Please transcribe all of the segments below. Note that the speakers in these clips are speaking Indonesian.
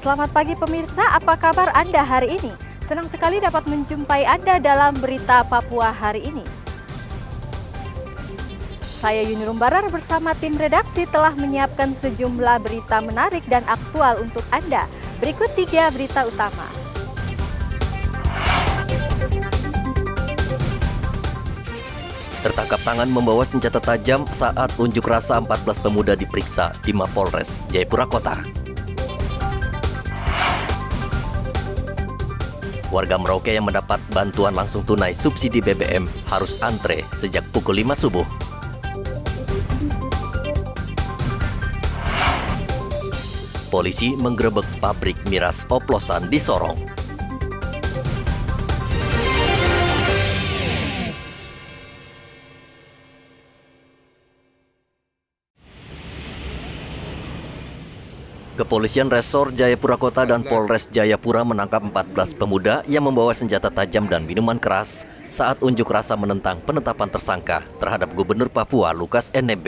Selamat pagi pemirsa, apa kabar Anda hari ini? Senang sekali dapat menjumpai Anda dalam berita Papua hari ini. Saya Yuni Rumbarar bersama tim redaksi telah menyiapkan sejumlah berita menarik dan aktual untuk Anda. Berikut 3 berita utama. Tertangkap tangan membawa senjata tajam saat unjuk rasa 14 pemuda diperiksa di Mapolres Jayapura Kota. Warga Merauke yang mendapat bantuan langsung tunai subsidi BBM harus antre sejak pukul 5 subuh. Polisi menggerebek pabrik miras oplosan di Sorong. Kepolisian Resor Jayapura Kota dan Polres Jayapura menangkap 14 pemuda yang membawa senjata tajam dan minuman keras saat unjuk rasa menentang penetapan tersangka terhadap Gubernur Papua Lukas NMB.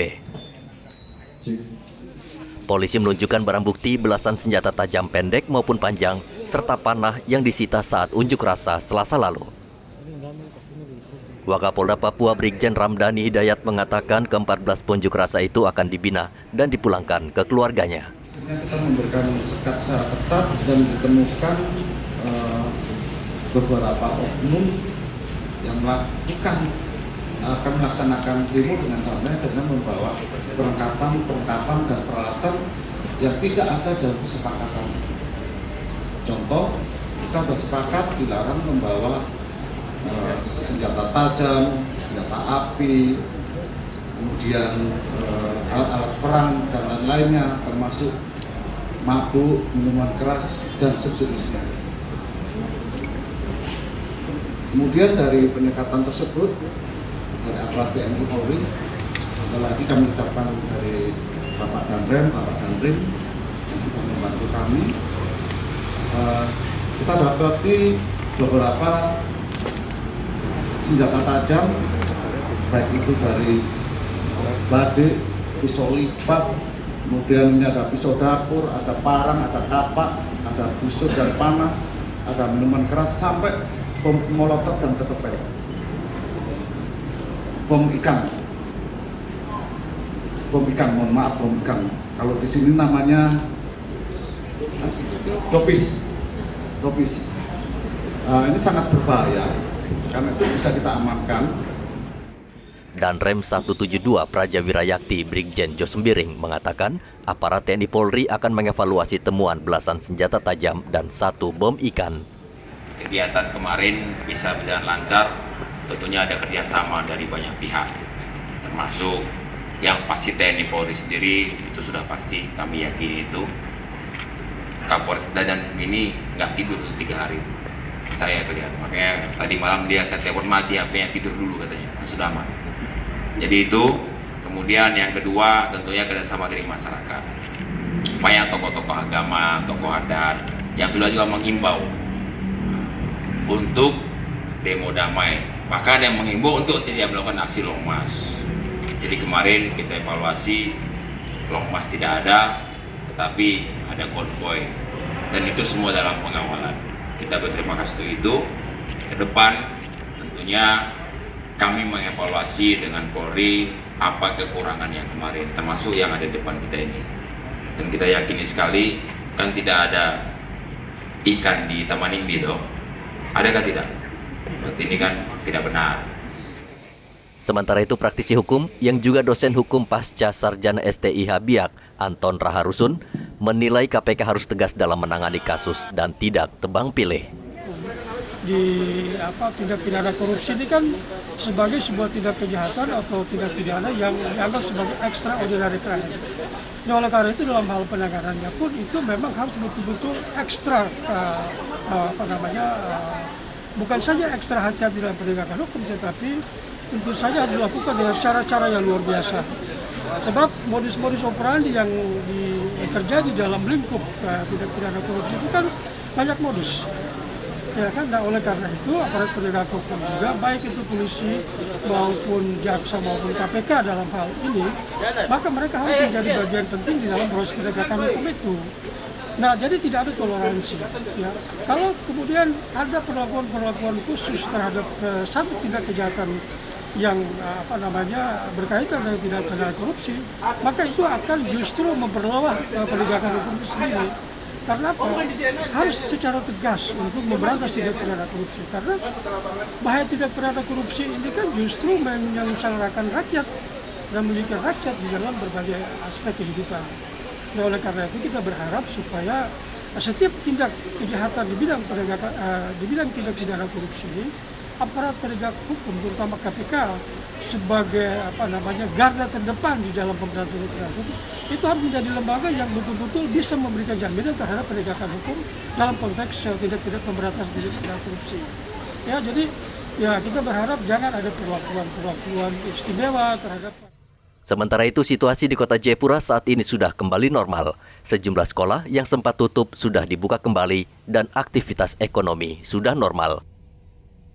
Polisi menunjukkan barang bukti belasan senjata tajam pendek maupun panjang serta panah yang disita saat unjuk rasa Selasa lalu. Wakapolda Papua Brigjen Ramdhani Hidayat mengatakan ke-14 pengunjuk rasa itu akan dibina dan dipulangkan ke keluarganya. Kita memberikan sekat secara ketat dan ditemukan beberapa oknum yang akan melaksanakan demo dengan damai dengan membawa perlengkapan dan peralatan yang tidak ada dalam kesepakatan. Contoh, kita bersepakat dilarang membawa senjata tajam, senjata api, kemudian alat-alat perang dan lain-lainnya, termasuk mabuk, minuman keras, dan sejenisnya. Kemudian dari pendekatan tersebut, dari aparat TNI Polri, sekali lagi kami ucapkan dari Bapak Danrem yang juga membantu kami, kita dapati beberapa senjata tajam, baik itu dari badik, pisau lipat, kemudian ini ada pisau dapur, ada parang, ada kapak, ada busur dan panah, ada minuman keras, sampai bom molotov dan ketepel. Bom ikan, mohon maaf, bom ikan. Kalau di sini namanya dopis. Ini sangat berbahaya, karena itu bisa kita amankan. Dan Rem 172 Prajawira Yakti Brigjen Jo Sembiring mengatakan aparat TNI Polri akan mengevaluasi temuan belasan senjata tajam dan 1 bom ikan. Kegiatan kemarin bisa berjalan lancar, tentunya ada kerjasama dari banyak pihak, termasuk yang pasti TNI Polri sendiri, itu sudah pasti kami yakini itu. Kapolres dan ini nggak tidur 3 hari itu. Saya kelihatan, makanya tadi malam saya telepon mati HP-nya, tidur dulu katanya, sudah aman. Jadi itu, kemudian yang kedua tentunya kerjasama dari masyarakat. Banyak tokoh-tokoh agama, tokoh adat yang sudah juga menghimbau untuk demo damai. Bahkan yang menghimbau untuk tidak melakukan aksi longmas. Jadi kemarin kita evaluasi, longmas tidak ada, tetapi ada konvoy. Dan itu semua dalam pengawalan. Kita berterima kasih untuk itu. Ke depan tentunya kami mengevaluasi dengan Polri apa kekurangan yang kemarin, termasuk yang ada di depan kita ini. Dan kita yakini sekali, kan tidak ada ikan di Taman Imbi toh. Adakah tidak? Berarti ini kan tidak benar. Sementara itu praktisi hukum yang juga dosen hukum pasca sarjana STIH Biak, Anton Raharusun, menilai KPK harus tegas dalam menangani kasus dan tidak tebang pilih. Tindak pidana korupsi ini kan sebagai sebuah tindak kejahatan atau tindak pidana yang dianggap sebagai extraordinary crime. Nah, oleh karena itu dalam hal penanganannya pun itu memang harus betul-betul ekstra bukan saja ekstra hati-hati dalam penegakan hukum, tetapi tentu saja dilakukan dengan cara-cara yang luar biasa. Sebab modus-modus operandi yang terjadi dalam lingkup tindak pidana korupsi itu kan banyak modus. Ya kan, nah oleh karena itu aparat penegak hukum juga, baik itu polisi maupun jaksa maupun KPK dalam hal ini, maka mereka harus menjadi bagian penting di dalam proses penegakan hukum itu. Nah, jadi tidak ada toleransi. Ya. Kalau kemudian ada perlakuan khusus terhadap satu tindak kejahatan yang berkaitan dengan tindak pidana korupsi, maka itu akan justru memperlemah penegakan hukum itu sendiri. Karena apa? Harus secara tegas untuk memberantas tindak pidana korupsi. Karena bahaya tindak pidana korupsi ini kan justru menyengsarakan rakyat dan merugikan rakyat di dalam berbagai aspek kehidupan. Nah, oleh karena itu kita berharap supaya setiap tindak kejahatan di bidang tindak pidana korupsi ini, aparat penegak hukum terutama KPK sebagai garda terdepan di dalam pemberantasan tindak pidana korupsi itu harus menjadi lembaga yang betul-betul bisa memberikan jaminan terhadap penegakan hukum dalam konteks tindak-tindak pemberantasan tindak pidana korupsi. Ya, jadi ya kita berharap jangan ada perlakuan istimewa terhadap. Sementara itu, situasi di kota Jayapura saat ini sudah kembali normal. Sejumlah sekolah yang sempat tutup sudah dibuka kembali dan aktivitas ekonomi sudah normal.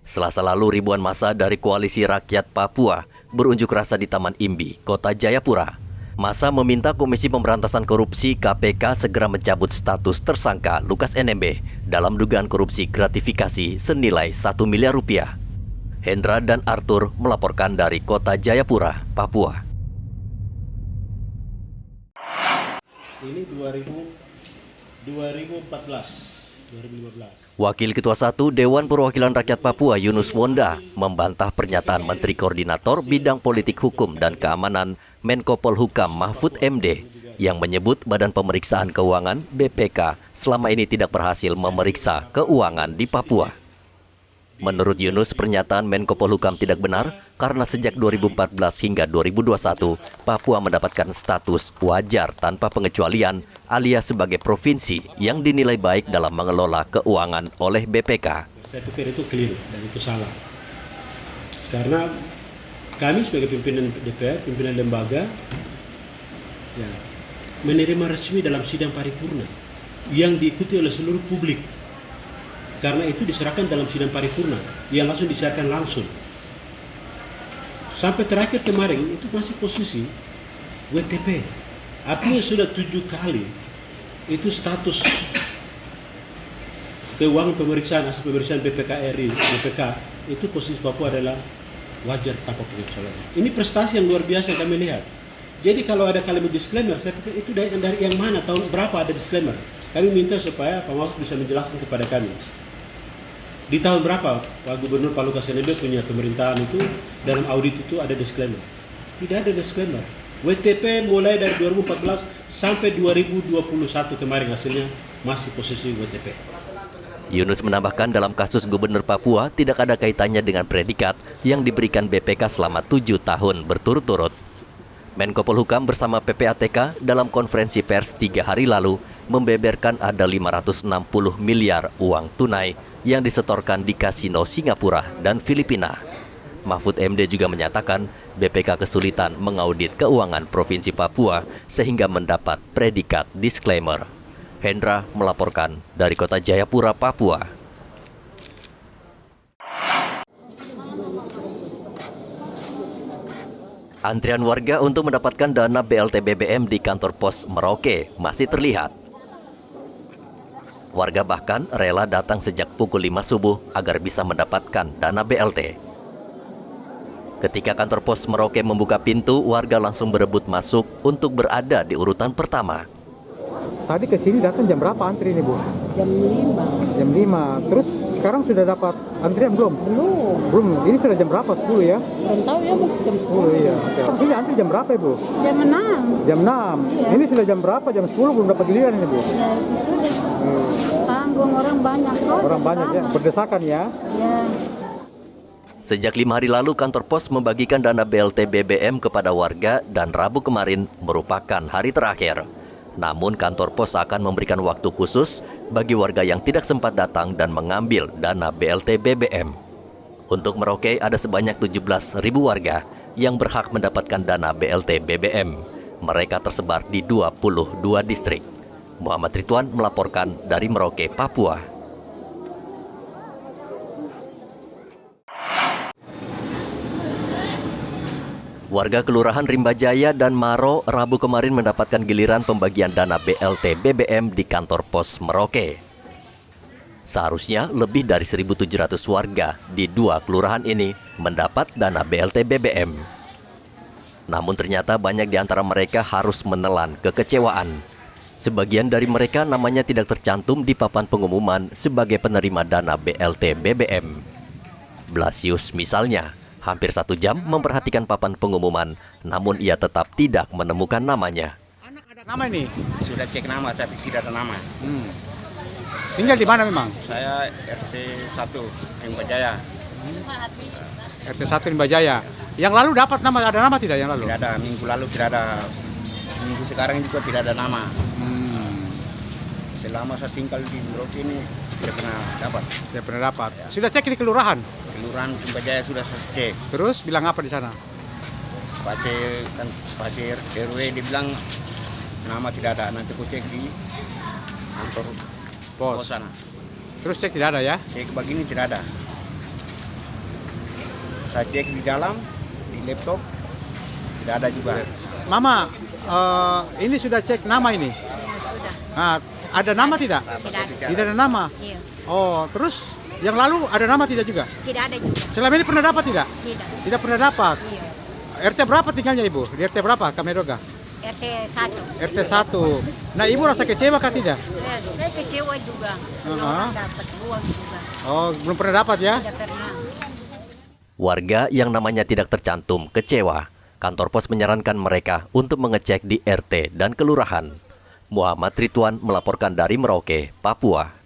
Selasa lalu, ribuan massa dari Koalisi Rakyat Papua berunjuk rasa di Taman Imbi, kota Jayapura. Massa meminta Komisi Pemberantasan Korupsi KPK segera mencabut status tersangka Lukas NMB dalam dugaan korupsi gratifikasi senilai 1 miliar rupiah. Hendra dan Arthur melaporkan dari kota Jayapura, Papua. Ini 2015. Wakil Ketua 1 Dewan Perwakilan Rakyat Papua Yunus Wonda membantah pernyataan Menteri Koordinator Bidang Politik Hukum dan Keamanan Menko Polhukam Mahfud MD yang menyebut Badan Pemeriksaan Keuangan BPK selama ini tidak berhasil memeriksa keuangan di Papua. Menurut Yunus, pernyataan Menko Polhukam tidak benar karena sejak 2014 hingga 2021, Papua mendapatkan status wajar tanpa pengecualian alias sebagai provinsi yang dinilai baik dalam mengelola keuangan oleh BPK. Saya pikir itu keliru dan itu salah. Karena kami sebagai pimpinan DPR, pimpinan lembaga, ya, menerima resmi dalam sidang paripurna yang diikuti oleh seluruh publik. Karena itu diserahkan dalam sidang paripurna yang langsung disiarkan langsung. Sampai terakhir kemarin itu masih posisi WTP. Artinya sudah 7 kali itu status keuangan pemeriksaan hasil pemeriksaan BPK itu posisi Papua adalah wajar tanpa pengecualian. Ini prestasi yang luar biasa yang kami lihat. Jadi kalau ada kalimat disclaimer, saya pikir itu dari yang mana, tahun berapa ada disclaimer. Kami minta supaya Pak Mahfud bisa menjelaskan kepada kami. Di tahun berapa Pak Gubernur Pak Lukas NMB punya pemerintahan itu, dalam audit itu ada disclaimer. Tidak ada disclaimer. WTP mulai dari 2014 sampai 2021 kemarin hasilnya masih posisi WTP. Yunus menambahkan dalam kasus Gubernur Papua tidak ada kaitannya dengan predikat yang diberikan BPK selama 7 tahun berturut-turut. Menko Polhukam bersama PPATK dalam konferensi pers 3 hari lalu membeberkan ada 560 miliar uang tunai yang disetorkan di kasino Singapura dan Filipina. Mahfud MD juga menyatakan BPK kesulitan mengaudit keuangan Provinsi Papua sehingga mendapat predikat disclaimer. Hendra melaporkan dari kota Jayapura, Papua. Antrian warga untuk mendapatkan dana BLT BBM di kantor pos Merauke masih terlihat. Warga bahkan rela datang sejak pukul 5 subuh agar bisa mendapatkan dana BLT. Ketika kantor pos Merauke membuka pintu, warga langsung berebut masuk untuk berada di urutan pertama. Tadi ke sini datang jam berapa antri ini, Bu? Jam 5. Jam 5. Terus sekarang sudah dapat antrian belum? Belum. Ini sudah jam berapa? 10 ya? Belum tahu ya, masih jam 10. 10 iya. Oke. Ini antri jam berapa, Ibu? Jam 6. Jam 6. Iya. Ini sudah jam berapa? Jam 10 belum dapat giliran ini, Bu? Ya, itu sudah. Tanggung orang banyak kok. Orang banyak ya, berdesakan ya? Ya. Sejak 5 hari lalu, kantor pos membagikan dana BLT BBM kepada warga dan Rabu kemarin merupakan hari terakhir. Namun kantor pos akan memberikan waktu khusus bagi warga yang tidak sempat datang dan mengambil dana BLT BBM. Untuk Merauke ada sebanyak 17.000 warga yang berhak mendapatkan dana BLT BBM. Mereka tersebar di 22 distrik. Muhammad Ridwan melaporkan dari Merauke, Papua. Warga Kelurahan Rimba Jaya dan Maro Rabu kemarin mendapatkan giliran pembagian dana BLT BBM di kantor pos Merauke. Seharusnya lebih dari 1.700 warga di 2 kelurahan ini mendapat dana BLT BBM. Namun ternyata banyak di antara mereka harus menelan kekecewaan. Sebagian dari mereka namanya tidak tercantum di papan pengumuman sebagai penerima dana BLT BBM. Blasius misalnya, hampir 1 jam memperhatikan papan pengumuman, namun ia tetap tidak menemukan namanya. Nama ini? Sudah cek nama tapi tidak ada nama. Tinggal di mana memang? Saya RT 1 Rimba Jaya. RT 1 Rimba Jaya. Yang lalu dapat nama, ada nama tidak yang lalu? Tidak ada, minggu lalu tidak ada. Minggu sekarang juga tidak ada nama. Selama saya tinggal di Merauke ini tidak pernah dapat. Tidak pernah dapat. Sudah cek di kelurahan? Kelurahan Rimba Jaya sudah saya cek. Terus bilang apa di sana? Pak RW dibilang nama tidak ada. Nanti aku cek di kantor pos sana. Terus cek tidak ada ya? Cek begini tidak ada. Saya cek di dalam, di laptop, tidak ada juga. Mama, ini sudah cek nama ini? Nah, ada nama tidak? Tidak ada nama? Iya. Oh, terus yang lalu ada nama tidak juga? Tidak ada juga. Selama ini pernah dapat tidak? Tidak. Tidak pernah dapat? Iya. RT berapa tinggalnya Ibu? Di RT berapa, Kamedoga? RT 1. RT 1. Nah, Ibu rasa kecewa kah tidak? Saya kecewa juga. Belum dapat uang juga. Oh, belum pernah dapat ya? Tidak pernah. Warga yang namanya tidak tercantum kecewa. Kantor pos menyarankan mereka untuk mengecek di RT dan kelurahan. Muhammad Ridwan melaporkan dari Merauke, Papua.